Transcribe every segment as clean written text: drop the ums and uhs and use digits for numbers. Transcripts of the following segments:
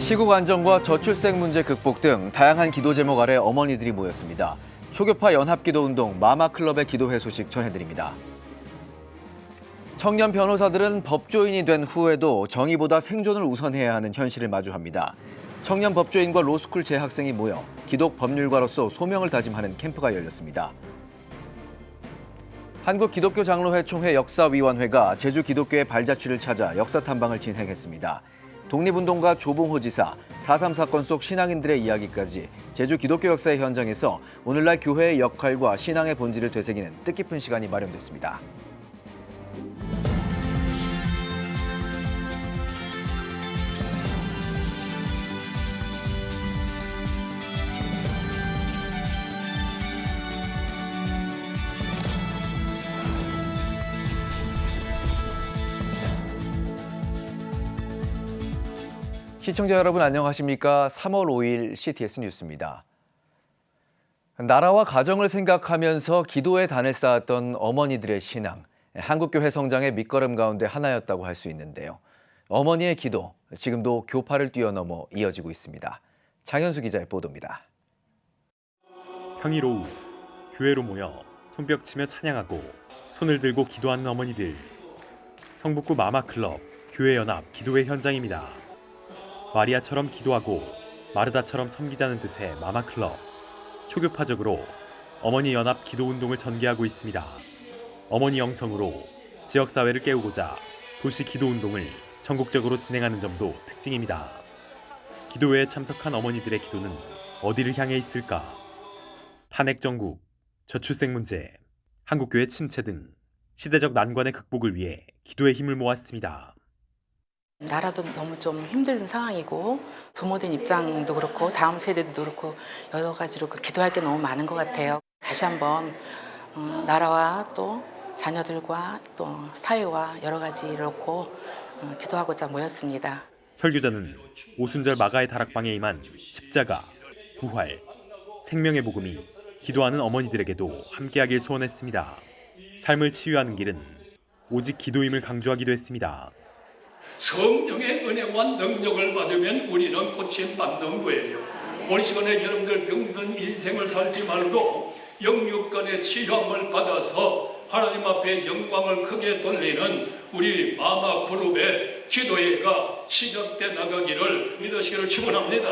시국 안정과 저출생 문제 극복 등 다양한 기도 제목 아래 어머니들이 모였습니다. 초교파 연합기도운동 마마클럽의 기도회 소식 전해드립니다. 청년 변호사들은 법조인이 된 후에도 정의보다 생존을 우선해야 하는 현실을 마주합니다. 청년 법조인과 로스쿨 재학생이 모여 기독 법률가로서 소명을 다짐하는 캠프가 열렸습니다. 한국기독교장로회 총회 역사위원회가 제주 기독교의 발자취를 찾아 역사 탐방을 진행했습니다. 독립운동가 조봉호 지사, 4.3 사건 속 신앙인들의 이야기까지 제주 기독교 역사의 현장에서 오늘날 교회의 역할과 신앙의 본질을 되새기는 뜻깊은 시간이 마련됐습니다. 시청자 여러분 안녕하십니까? 3월 5일 CTS 뉴스입니다. 나라와 가정을 생각하면서 기도의 단을 쌓았던 어머니들의 신앙, 한국교회 성장의 밑거름 가운데 하나였다고 할 수 있는데요. 어머니의 기도, 지금도 교파를 뛰어넘어 이어지고 있습니다. 장현수 기자의 보도입니다. 평일 오후 교회로 모여 손뼉치며 찬양하고 손을 들고 기도하는 어머니들. 성북구 마마클럽 교회연합 기도회 현장입니다. 마리아처럼 기도하고 마르다처럼 섬기자는 뜻의 마마클럽. 초교파적으로 어머니 연합 기도운동을 전개하고 있습니다. 어머니 영성으로 지역사회를 깨우고자 도시 기도운동을 전국적으로 진행하는 점도 특징입니다. 기도회에 참석한 어머니들의 기도는 어디를 향해 있을까? 탄핵 정국, 저출생 문제, 한국교회 침체 등 시대적 난관의 극복을 위해 기도의 힘을 모았습니다. 나라도 너무 좀 힘든 상황이고 부모들 입장도 그렇고 다음 세대도 그렇고 여러 가지로 기도할 게 너무 많은 것 같아요. 다시 한번 나라와 또 자녀들과 또 사회와 여러 가지를 놓고 기도하고자 모였습니다. 설교자는 오순절 마가의 다락방에 임한 십자가, 부활, 생명의 복음이 기도하는 어머니들에게도 함께하길 소원했습니다. 삶을 치유하는 길은 오직 기도임을 강조하기도 했습니다. 성령의 은혜와 능력을 받으면 우리는 고침 받는 거예요. 오늘 시간에 여러분들 병든 인생을 살지 말고 영육간의 치유함을 받아서 하나님 앞에 영광을 크게 돌리는 우리 마마 그룹의 기도회가 시작돼 나가기를 믿으시기를 축원합니다.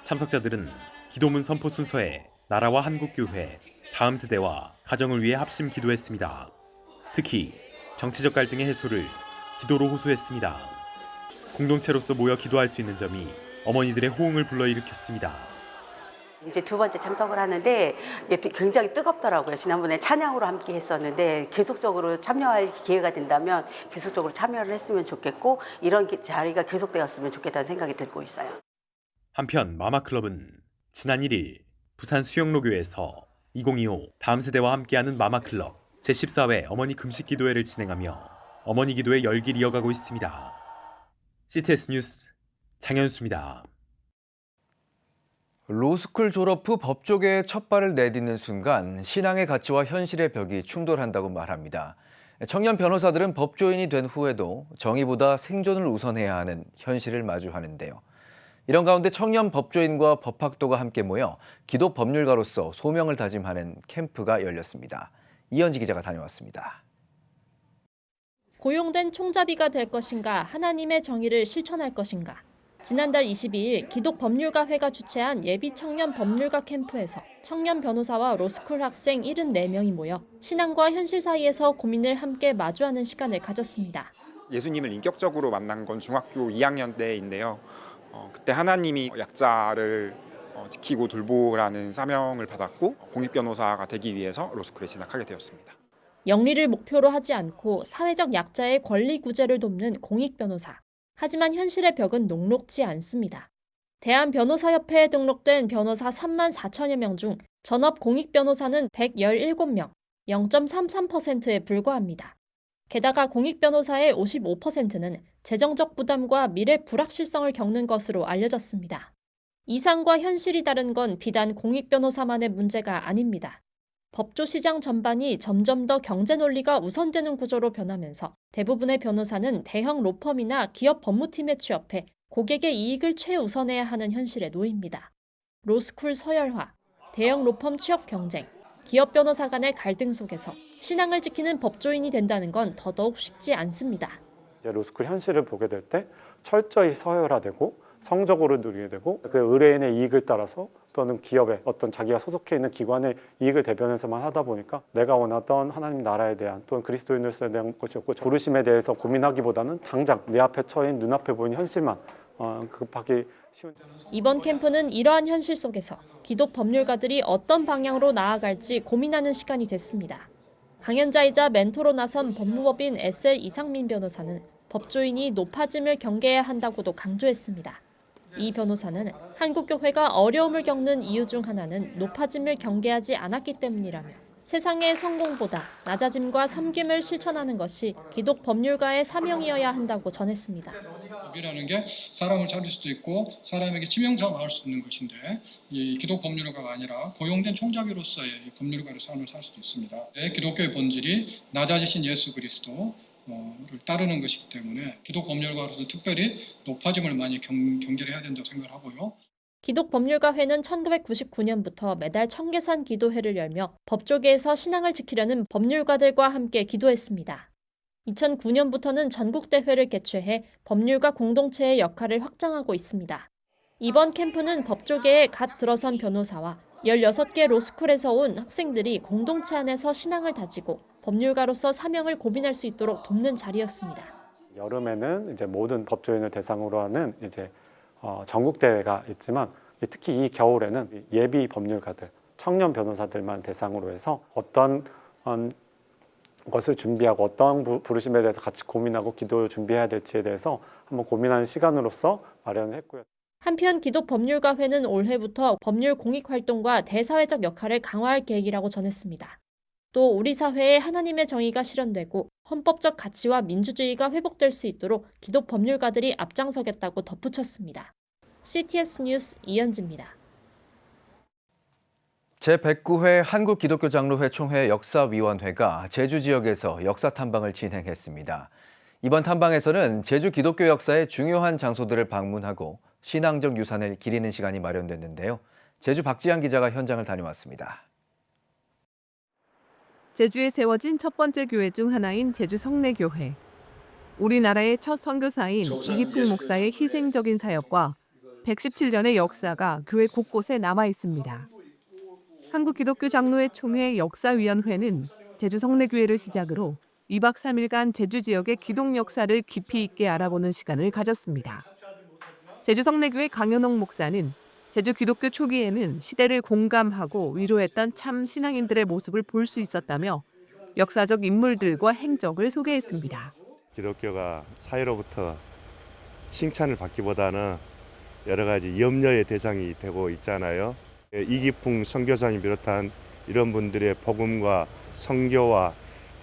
참석자들은 기도문 선포 순서에 나라와 한국교회, 다음 세대와 가정을 위해 합심 기도했습니다. 특히 정치적 갈등의 해소를 기도로 호소했습니다. 공동체로서 모여 기도할 수 있는 점이 어머니들의 호응을 불러일으켰습니다. 이제 두 번째 참석을 하는데 굉장히 뜨겁더라고요. 지난번에 찬양으로 함께 했었는데 계속적으로 참여할 기회가 된다면 계속적으로 참여를 했으면 좋겠고 이런 자리가 계속되었으면 좋겠다는 생각이 들고 있어요. 한편 마마클럽은 지난 1일 부산 수영로교에서 2025 다음 세대와 함께하는 마마클럽 제14회 어머니 금식 기도회를 진행하며 어머니 기도의 열기를 이어가고 있습니다. CTS 뉴스 장현수입니다. 로스쿨 졸업 후 법조계에 첫 발을 내딛는 순간 신앙의 가치와 현실의 벽이 충돌한다고 말합니다. 청년 변호사들은 법조인이 된 후에도 정의보다 생존을 우선해야 하는 현실을 마주하는데요. 이런 가운데 청년 법조인과 법학도가 함께 모여 기독 법률가로서 소명을 다짐하는 캠프가 열렸습니다. 이현지 기자가 다녀왔습니다. 고용된 총잡이가 될 것인가, 하나님의 정의를 실천할 것인가. 지난달 22일 기독법률가회가 주최한 예비 청년 법률가 캠프에서 청년 변호사와 로스쿨 학생 74명이 모여 신앙과 현실 사이에서 고민을 함께 마주하는 시간을 가졌습니다. 예수님을 인격적으로 만난 건 중학교 2학년 때인데요. 그때 하나님이 약자를 지키고 돌보라는 사명을 받았고 공익변호사가 되기 위해서 로스쿨에 진학하게 되었습니다. 영리를 목표로 하지 않고 사회적 약자의 권리 구제를 돕는 공익변호사. 하지만 현실의 벽은 녹록지 않습니다. 대한변호사협회에 등록된 변호사 3만 4천여 명 중 전업 공익변호사는 117명, 0.33%에 불과합니다. 게다가 공익변호사의 55%는 재정적 부담과 미래 불확실성을 겪는 것으로 알려졌습니다. 이상과 현실이 다른 건 비단 공익변호사만의 문제가 아닙니다. 법조 시장 전반이 점점 더 경제 논리가 우선되는 구조로 변하면서 대부분의 변호사는 대형 로펌이나 기업 법무팀에 취업해 고객의 이익을 최우선해야 하는 현실에 놓입니다. 로스쿨 서열화, 대형 로펌 취업 경쟁, 기업 변호사 간의 갈등 속에서 신앙을 지키는 법조인이 된다는 건 더더욱 쉽지 않습니다. 이제 로스쿨 현실을 보게 될 때 철저히 서열화되고 성적으로 누리게 되고 그 의뢰인의 이익을 따라서 또는 기업의 어떤 자기가 소속해 있는 기관의 이익을 대변해서만 하다 보니까 내가 원하던 하나님 나라에 대한 또는 그리스도인으로서에 대한 것이었고 부르심에 대해서 고민하기보다는 당장 내 앞에 처인 눈앞에 보이는 현실만 급하게 쉬운. 이번 캠프는 이러한 현실 속에서 기독 법률가들이 어떤 방향으로 나아갈지 고민하는 시간이 됐습니다. 강연자이자 멘토로 나선 법무법인 SL 이상민 변호사는 법조인이 높아짐을 경계해야 한다고도 강조했습니다. 이 변호사는 한국교회가 어려움을 겪는 이유 중 하나는 높아짐을 경계하지 않았기 때문이라며 세상의 성공보다 낮아짐과 섬김을 실천하는 것이 기독 법률가의 사명이어야 한다고 전했습니다. 법이라는 게 사람을 자를 수도 있고 사람에게 치명상을 할 수 있는 것인데 이 기독 법률가가 아니라 고용된 총잡이로서의 법률가의 삶을 살 수도 있습니다. 기독교의 본질이 낮아지신 예수 그리스도를 따르는 것이기 때문에 기독 법률가로서 특별히 높아짐을 많이 경계를 해야 된다고 생각하고요. 기독법률가회는 1999년부터 매달 청계산 기도회를 열며 법조계에서 신앙을 지키려는 법률가들과 함께 기도했습니다. 2009년부터는 전국대회를 개최해 법률가 공동체의 역할을 확장하고 있습니다. 이번 캠프는 법조계에 갓 들어선 변호사와 16개 로스쿨에서 온 학생들이 공동체 안에서 신앙을 다지고 법률가로서 사명을 고민할 수 있도록 돕는 자리였습니다. 여름에는 이제 모든 법조인을 대상으로 하는 이제 전국 대회가 있지만 특히 이 겨울에는 예비 법률가들, 청년 변호사들만 대상으로 해서 어떤 것을 준비하고 어떤 부르심에 대해서 같이 고민하고 기도를 준비해야 될지에 대해서 한번 고민하는 시간으로서 마련을 했고요. 한편 기독법률가회는 올해부터 법률 공익 활동과 대사회적 역할을 강화할 계획이라고 전했습니다. 또 우리 사회에 하나님의 정의가 실현되고 헌법적 가치와 민주주의가 회복될 수 있도록 기독 법률가들이 앞장서겠다고 덧붙였습니다. CTS 뉴스 이현지입니다. 제109회 한국기독교장로회 총회 역사위원회가 제주 지역에서 역사 탐방을 진행했습니다. 이번 탐방에서는 제주 기독교 역사의 중요한 장소들을 방문하고 신앙적 유산을 기리는 시간이 마련됐는데요. 제주 박지한 기자가 현장을 다녀왔습니다. 제주에 세워진 첫 번째 교회 중 하나인 제주 성례교회. 우리나라의 첫 선교사인 이기풍 목사의 희생적인 사역과 117년의 역사가 교회 곳곳에 남아 있습니다. 한국기독교장로회 총회 역사위원회는 제주 성례교회를 시작으로 2박 3일간 제주 지역의 기독 역사를 깊이 있게 알아보는 시간을 가졌습니다. 제주 성례교회 강현옥 목사는 제주 기독교 초기에는 시대를 공감하고 위로했던 참 신앙인들의 모습을 볼 수 있었다며 역사적 인물들과 행적을 소개했습니다. 기독교가 사회로부터 칭찬을 받기보다는 여러 가지 염려의 대상이 되고 있잖아요. 이기풍 선교사님 비롯한 이런 분들의 복음과 선교와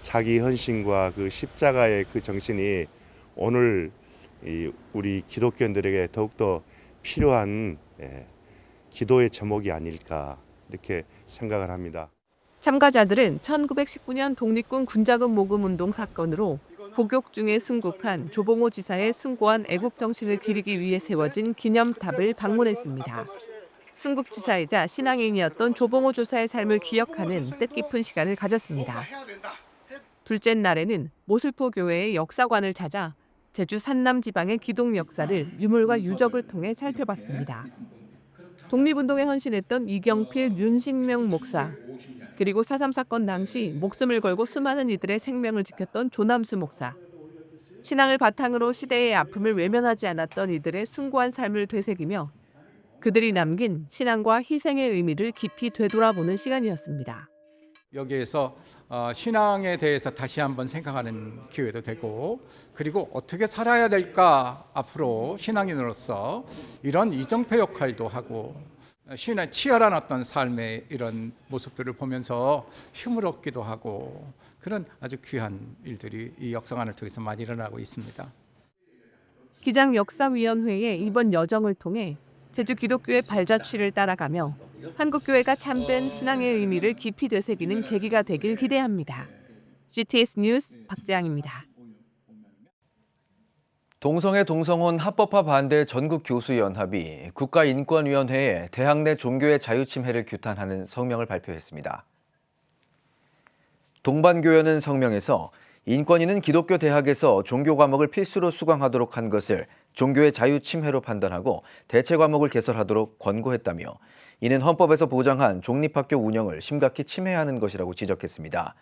자기 헌신과 그 십자가의 그 정신이 오늘 우리 기독교인들에게 더욱더 필요한 기도의 제목이 아닐까 이렇게 생각을 합니다. 참가자들은 1919년 독립군 군자금 모금 운동 사건으로 복역 중에 순국한 조봉호 지사의 숭고한 애국 정신을 기리기 위해 세워진 기념탑을 방문했습니다. 순국지사이자 신앙인이었던 조봉호 조사의 삶을 기억하는 뜻깊은 시간을 가졌습니다. 둘째 날에는 모슬포 교회의 역사관을 찾아 제주 산남 지방의 기독 역사를 유물과 유적을 통해 살펴봤습니다. 독립운동에 헌신했던 이경필, 윤신명 목사, 그리고 4.3 사건 당시 목숨을 걸고 수많은 이들의 생명을 지켰던 조남수 목사, 신앙을 바탕으로 시대의 아픔을 외면하지 않았던 이들의 숭고한 삶을 되새기며 그들이 남긴 신앙과 희생의 의미를 깊이 되돌아보는 시간이었습니다. 여기에서 신앙에 대해서 다시 한번 생각하는 기회도 되고 그리고 어떻게 살아야 될까 앞으로 신앙인으로서 이런 이정표 역할도 하고 신의 치열한 어떤 삶의 이런 모습들을 보면서 힘을 얻기도 하고 그런 아주 귀한 일들이 이 역사관을 통해서 많이 일어나고 있습니다. 기장역사위원회의 이번 여정을 통해 제주 기독교의 발자취를 따라가며 한국교회가 참된 신앙의 의미를 깊이 되새기는 계기가 되길 기대합니다. CTS 뉴스 박재양입니다. 동성애 동성혼 합법화 반대 전국교수연합이 국가인권위원회에 대학 내 종교의 자유침해를 규탄하는 성명을 발표했습니다. 동반교연은 성명에서 인권위는 기독교 대학에서 종교 과목을 필수로 수강하도록 한 것을 종교의 자유침해로 판단하고 대체 과목을 개설하도록 권고했다며 이는 헌법에서 보장한 종립학교 운영을 심각히 침해하는 것이라고 지적했습니다.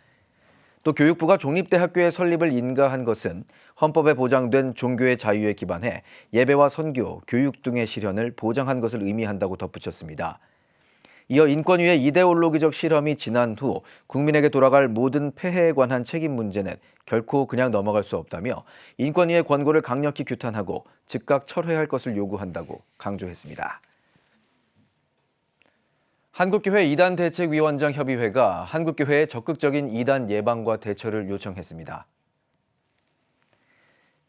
또 교육부가 종립대학교의 설립을 인가한 것은 헌법에 보장된 종교의 자유에 기반해 예배와 선교, 교육 등의 실현을 보장한 것을 의미한다고 덧붙였습니다. 이어 인권위의 이데올로기적 실험이 지난 후 국민에게 돌아갈 모든 폐해에 관한 책임 문제는 결코 그냥 넘어갈 수 없다며 인권위의 권고를 강력히 규탄하고 즉각 철회할 것을 요구한다고 강조했습니다. 한국교회 이단대책위원장 협의회가 한국교회의 적극적인 이단 예방과 대처를 요청했습니다.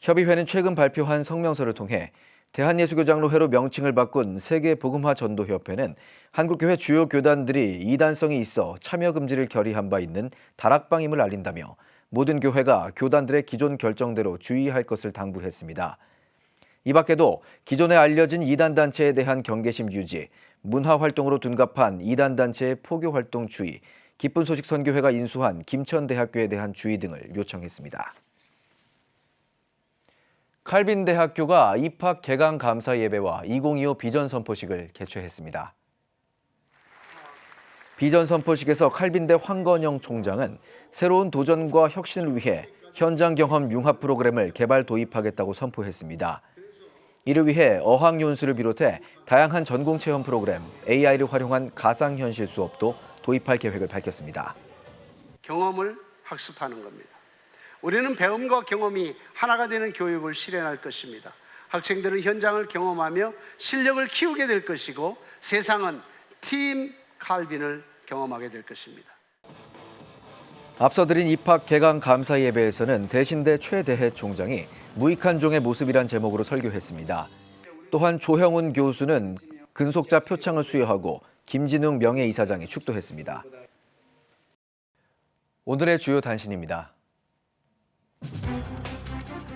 협의회는 최근 발표한 성명서를 통해 대한예수교장로회로 명칭을 바꾼 세계복음화전도협회는 한국교회 주요 교단들이 이단성이 있어 참여 금지를 결의한 바 있는 다락방임을 알린다며 모든 교회가 교단들의 기존 결정대로 주의할 것을 당부했습니다. 이 밖에도 기존에 알려진 이단단체에 대한 경계심 유지, 문화활동으로 둔갑한 이단단체의 포교활동 주의, 기쁜 소식 선교회가 인수한 김천대학교에 대한 주의 등을 요청했습니다. 칼빈대학교가 입학 개강 감사 예배와 2025 비전 선포식을 개최했습니다. 비전 선포식에서 칼빈대 황건영 총장은 새로운 도전과 혁신을 위해 현장 경험 융합 프로그램을 개발 도입하겠다고 선포했습니다. 이를 위해 어학연수를 비롯해 다양한 전공체험 프로그램, AI를 활용한 가상현실 수업도 도입할 계획을 밝혔습니다. 경험을 학습하는 겁니다. 우리는 배움과 경험이 하나가 되는 교육을 실현할 것입니다. 학생들은 현장을 경험하며 실력을 키우게 될 것이고 세상은 팀 칼빈을 경험하게 될 것입니다. 앞서 드린 입학 개강 감사 예배에서는 대신대 최대해 총장이 무익한 종의 모습이란 제목으로 설교했습니다. 또한 조형훈 교수는 근속자 표창을 수여하고 김진웅 명예이사장이 축도했습니다. 오늘의 주요 단신입니다.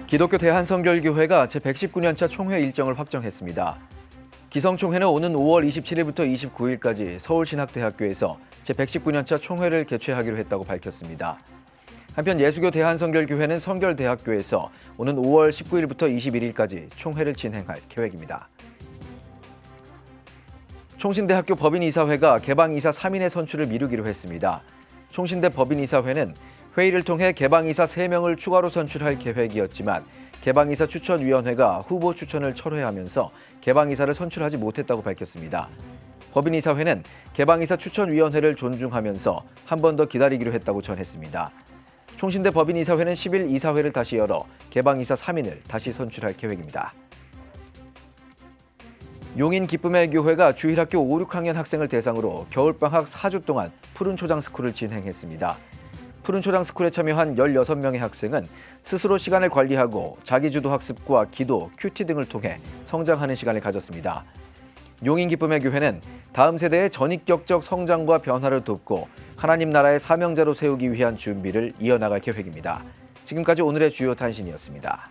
기독교 대한성결교회가 제119년차 총회 일정을 확정했습니다. 기성총회는 오는 5월 27일부터 29일까지 서울신학대학교에서 제119년차 총회를 개최하기로 했다고 밝혔습니다. 한편 예수교 대한성결교회는 성결대학교에서 오는 5월 19일부터 21일까지 총회를 진행할 계획입니다. 총신대학교 법인이사회가 개방이사 3인의 선출을 미루기로 했습니다. 총신대 법인이사회는 회의를 통해 개방이사 3명을 추가로 선출할 계획이었지만 개방이사 추천위원회가 후보 추천을 철회하면서 개방이사를 선출하지 못했다고 밝혔습니다. 법인이사회는 개방이사 추천위원회를 존중하면서 한 번 더 기다리기로 했다고 전했습니다. 총신대 법인이사회는 10일 이사회를 다시 열어 개방이사 3인을 다시 선출할 계획입니다. 용인 기쁨의 교회가 주일학교 5, 6학년 학생을 대상으로 겨울방학 4주 동안 푸른 초장 스쿨을 진행했습니다. 푸른 초장 스쿨에 참여한 16명의 학생은 스스로 시간을 관리하고 자기주도 학습과 기도, 큐티 등을 통해 성장하는 시간을 가졌습니다. 용인 기쁨의 교회는 다음 세대의 전인격적 성장과 변화를 돕고 하나님 나라의 사명자로 세우기 위한 준비를 이어나갈 계획입니다. 지금까지 오늘의 주요 단신이었습니다.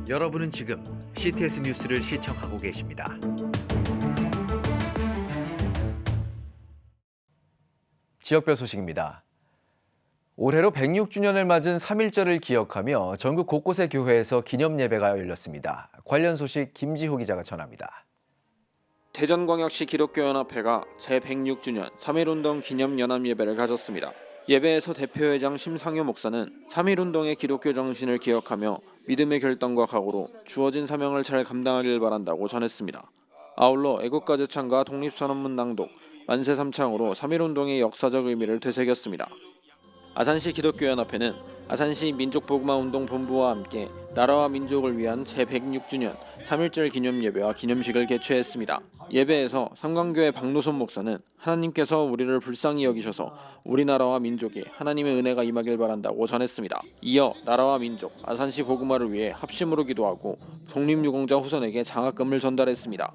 여러분은 지금 CTS 뉴스를 시청하고 계십니다. 지역별 소식입니다. 올해로 106주년을 맞은 3.1절을 기억하며 전국 곳곳의 교회에서 기념 예배가 열렸습니다. 관련 소식 김지호 기자가 전합니다. 대전광역시 기독교연합회가 제106주년 3.1운동 기념 연합 예배를 가졌습니다. 예배에서 대표회장 심상효 목사는 3.1운동의 기독교 정신을 기억하며 믿음의 결단과 각오로 주어진 사명을 잘 감당하길 바란다고 전했습니다. 아울러 애국가 제창과 독립선언문 낭독, 만세 삼창으로 3.1운동의 역사적 의미를 되새겼습니다. 아산시 기독교연합회는 아산시 민족복음화운동본부와 함께 나라와 민족을 위한 제106주년 3.1절 기념 예배와 기념식을 개최했습니다. 예배에서 삼강교회 박노선 목사는 하나님께서 우리를 불쌍히 여기셔서 우리나라와 민족에 하나님의 은혜가 임하길 바란다고 전했습니다. 이어 나라와 민족, 아산시 복음화를 위해 합심으로 기도하고 독립유공자 후손에게 장학금을 전달했습니다.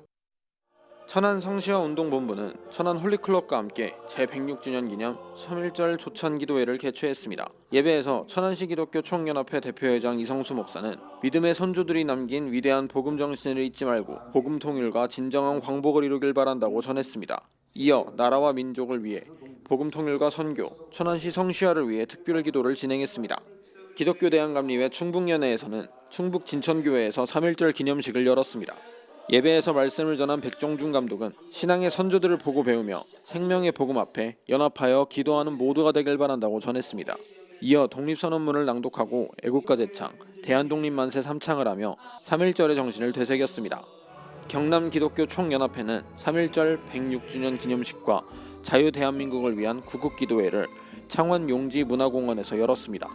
천안 성시화운동본부는 천안 홀리클럽과 함께 제106주년 기념 3.1절 조찬기도회를 개최했습니다. 예배에서 천안시 기독교 총연합회 대표회장 이성수 목사는 믿음의 선조들이 남긴 위대한 복음 정신을 잊지 말고 복음 통일과 진정한 광복을 이루길 바란다고 전했습니다. 이어 나라와 민족을 위해 복음 통일과 선교, 천안시 성시화를 위해 특별 기도를 진행했습니다. 기독교 대한감리회 충북연회에서는 충북 진천교회에서 3.1절 기념식을 열었습니다. 예배에서 말씀을 전한 백종준 감독은 신앙의 선조들을 보고 배우며 생명의 복음 앞에 연합하여 기도하는 모두가 되길 바란다고 전했습니다. 이어 독립선언문을 낭독하고 애국가 제창, 대한독립만세 3창을 하며 3.1절의 정신을 되새겼습니다. 경남기독교 총연합회는 3.1절 106주년 기념식과 자유대한민국을 위한 구국기도회를 창원 용지문화공원에서 열었습니다.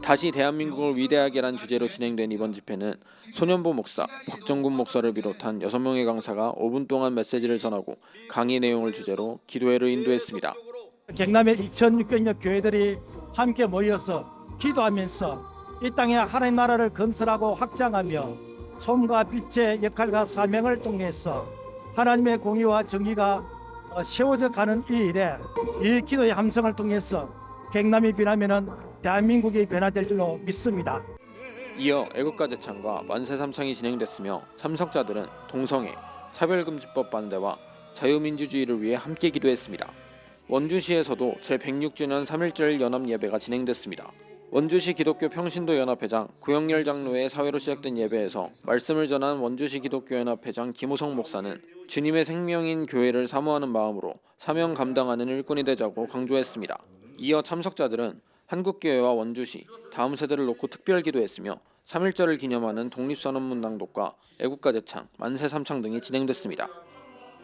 다시 대한민국을 위대하게란 주제로 진행된 이번 집회는 소년보 목사, 박정군 목사를 비롯한 6명의 강사가 5분 동안 메시지를 전하고 강의 내용을 주제로 기도회를 인도했습니다. 경남의 2,600여 교회들이 함께 모여서 기도하면서 이 땅에 하나님 나라를 건설하고 확장하며 소금과 빛의 역할과 사명을 통해서 하나님의 공의와 정의가 세워져 가는 이 일에 이 기도의 함성을 통해서 경남이 변하면은 대한민국이 변화될 줄로 믿습니다. 이어 애국가 제창과 만세 3창이 진행됐으며 참석자들은 동성애, 차별금지법 반대와 자유민주주의를 위해 함께 기도했습니다. 원주시에서도 제106주년 3.1절 연합예배가 진행됐습니다. 원주시 기독교 평신도연합회장 구영열 장로의 사회로 시작된 예배에서 말씀을 전한 원주시 기독교연합회장 김우성 목사는 주님의 생명인 교회를 사모하는 마음으로 사명 감당하는 일꾼이 되자고 강조했습니다. 이어 참석자들은 한국교회와 원주시, 다음 세대를 놓고 특별 기도했으며 3.1절을 기념하는 독립선언문 낭독과 애국가 제창, 만세 3창 등이 진행됐습니다.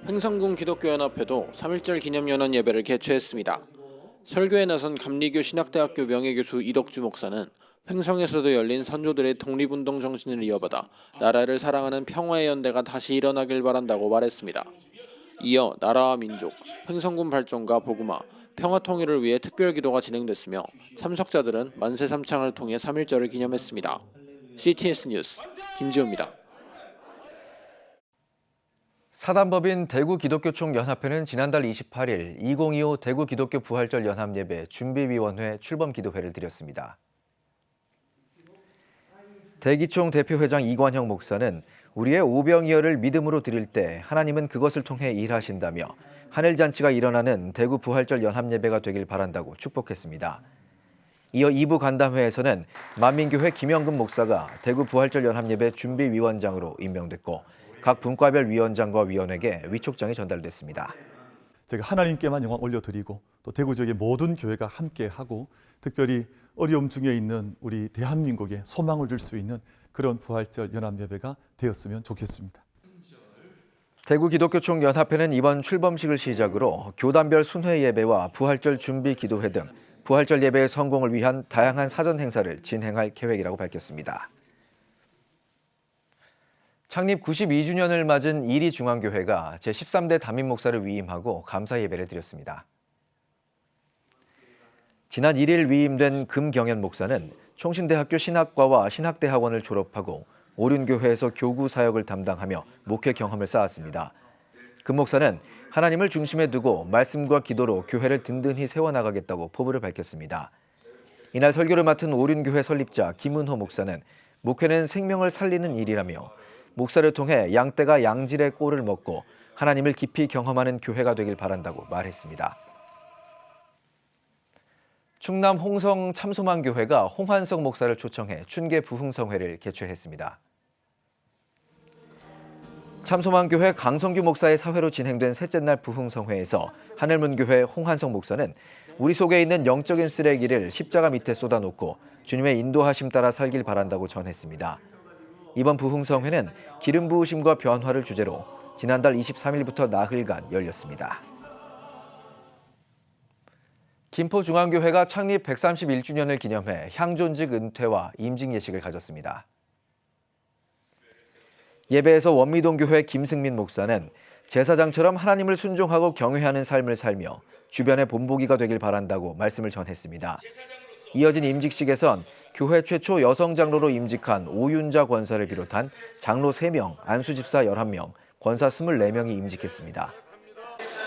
횡성군 기독교연합회도 3.1절 기념연합 예배를 개최했습니다. 설교에 나선 감리교 신학대학교 명예교수 이덕주 목사는 횡성에서도 열린 선조들의 독립운동 정신을 이어받아 나라를 사랑하는 평화의 연대가 다시 일어나길 바란다고 말했습니다. 이어 나라와 민족, 횡성군 발전과 복음화, 평화 통일을 위해 특별 기도가 진행됐으며 참석자들은 만세 3창을 통해 3.1절을 기념했습니다. CTS 뉴스 김지호입니다. 사단법인 대구기독교총연합회는 지난달 28일 2025 대구기독교 부활절 연합예배 준비위원회 출범기도회를 드렸습니다. 대기총 대표회장 이관형 목사는 우리의 오병이어를 믿음으로 드릴 때 하나님은 그것을 통해 일하신다며 하늘잔치가 일어나는 대구 부활절 연합예배가 되길 바란다고 축복했습니다. 이어 2부 간담회에서는 만민교회 김영금 목사가 대구 부활절 연합예배 준비위원장으로 임명됐고 각 분과별 위원장과 위원에게 위촉장이 전달됐습니다. 제가 하나님께만 영광 올려드리고 또 대구 지역의 모든 교회가 함께하고 특별히 어려움 중에 있는 우리 대한민국에 소망을 줄 수 있는 그런 부활절 연합예배가 되었으면 좋겠습니다. 대구기독교총연합회는 이번 출범식을 시작으로 교단별 순회 예배와 부활절 준비 기도회 등 부활절 예배의 성공을 위한 다양한 사전 행사를 진행할 계획이라고 밝혔습니다. 창립 92주년을 맞은 이리중앙교회가 제13대 담임 목사를 위임하고 감사 예배를 드렸습니다. 지난 1일 위임된 금경현 목사는 총신대학교 신학과와 신학대학원을 졸업하고 오륜교회에서 교구 사역을 담당하며 목회 경험을 쌓았습니다. 금 목사는 하나님을 중심에 두고 말씀과 기도로 교회를 든든히 세워나가겠다고 포부를 밝혔습니다. 이날 설교를 맡은 오륜교회 설립자 김은호 목사는 목회는 생명을 살리는 일이라며 목사를 통해 양떼가 양질의 꼴을 먹고 하나님을 깊이 경험하는 교회가 되길 바란다고 말했습니다. 충남 홍성 참소만교회가 홍환석 목사를 초청해 춘계 부흥성회를 개최했습니다. 참소만교회 강성규 목사의 사회로 진행된 셋째 날 부흥성회에서 하늘문교회 홍환석 목사는 우리 속에 있는 영적인 쓰레기를 십자가 밑에 쏟아놓고 주님의 인도하심 따라 살길 바란다고 전했습니다. 이번 부흥성회는 기름 부으심과 변화를 주제로 지난달 23일부터 나흘간 열렸습니다. 김포중앙교회가 창립 131주년을 기념해 향존직 은퇴와 임직 예식을 가졌습니다. 예배에서 원미동교회 김승민 목사는 제사장처럼 하나님을 순종하고 경외하는 삶을 살며 주변의 본보기가 되길 바란다고 말씀을 전했습니다. 이어진 임직식에선 교회 최초 여성 장로로 임직한 오윤자 권사를 비롯한 장로 3명, 안수집사 11명, 권사 24명이 임직했습니다.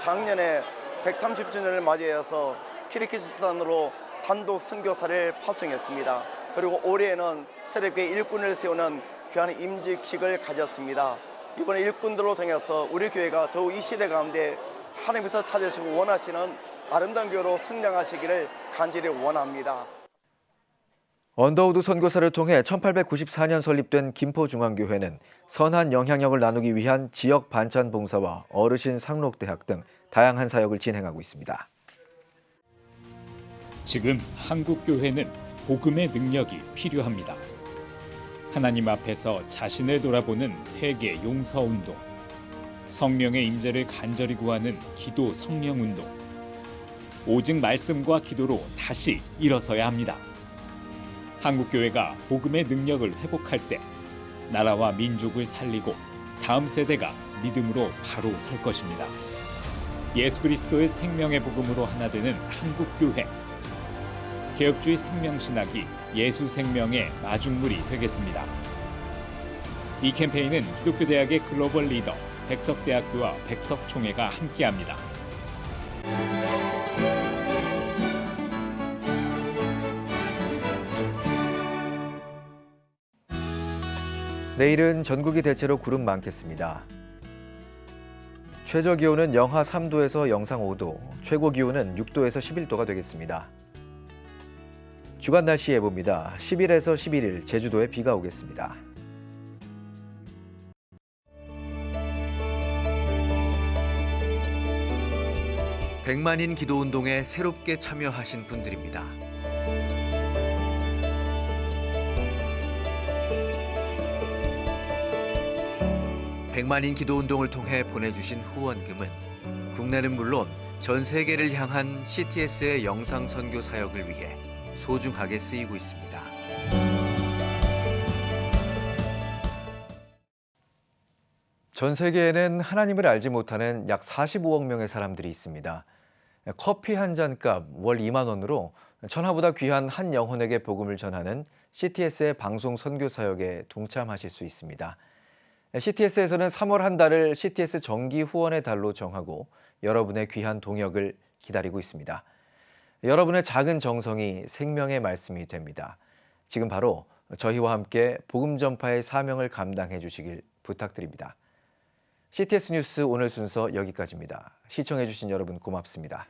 작년에 130주년을 맞이해서 키르기스스탄으로 단독 선교사를 파송했습니다. 그리고 올해에는 새롭게 일꾼을 세우는 귀한 임직식을 가졌습니다. 이번에 일꾼들로 통해서 우리 교회가 더욱 이 시대 가운데 하나님께서 찾으시고 원하시는 아름다운 교회로 성장하시기를 간절히 원합니다. 언더우드 선교사를 통해 1894년 설립된 김포중앙교회는 선한 영향력을 나누기 위한 지역 반찬 봉사와 어르신 상록대학 등 다양한 사역을 진행하고 있습니다. 지금 한국 교회는 복음의 능력이 필요합니다. 하나님 앞에서 자신을 돌아보는 회개 용서 운동, 성령의 임재를 간절히 구하는 기도 성령 운동, 오직 말씀과 기도로 다시 일어서야 합니다. 한국 교회가 복음의 능력을 회복할 때 나라와 민족을 살리고 다음 세대가 믿음으로 바로 설 것입니다. 예수 그리스도의 생명의 복음으로 하나 되는 한국 교회. 개혁주의 생명신학이 예수 생명의 마중물이 되겠습니다. 이 캠페인은 기독교대학의 글로벌 리더 백석대학교와 백석총회가 함께합니다. 내일은 전국이 대체로 구름 많겠습니다. 최저 기온은 영하 3도에서 영상 5도, 최고 기온은 6도에서 11도가 되겠습니다. 주간 날씨 예보입니다. 10일에서 11일 제주도에 비가 오겠습니다. 백만인 기도운동에 새롭게 참여하신 분들입니다. 백만인 기도운동을 통해 보내주신 후원금은 국내는 물론 전 세계를 향한 CTS의 영상 선교 사역을 위해 소중하게 쓰이고 있습니다. 전 세계에는 하나님을 알지 못하는 약 45억 명의 사람들이 있습니다. 커피 한 잔 값 월 2만 원으로 천하보다 귀한 한 영혼에게 복음을 전하는 CTS의 방송 선교 사역에 동참하실 수 있습니다. CTS에서는 3월 한 달을 CTS 정기 후원의 달로 정하고 여러분의 귀한 동역을 기다리고 있습니다. 여러분의 작은 정성이 생명의 말씀이 됩니다. 지금 바로 저희와 함께 복음 전파의 사명을 감당해 주시길 부탁드립니다. CTS 뉴스 오늘 순서 여기까지입니다. 시청해 주신 여러분 고맙습니다.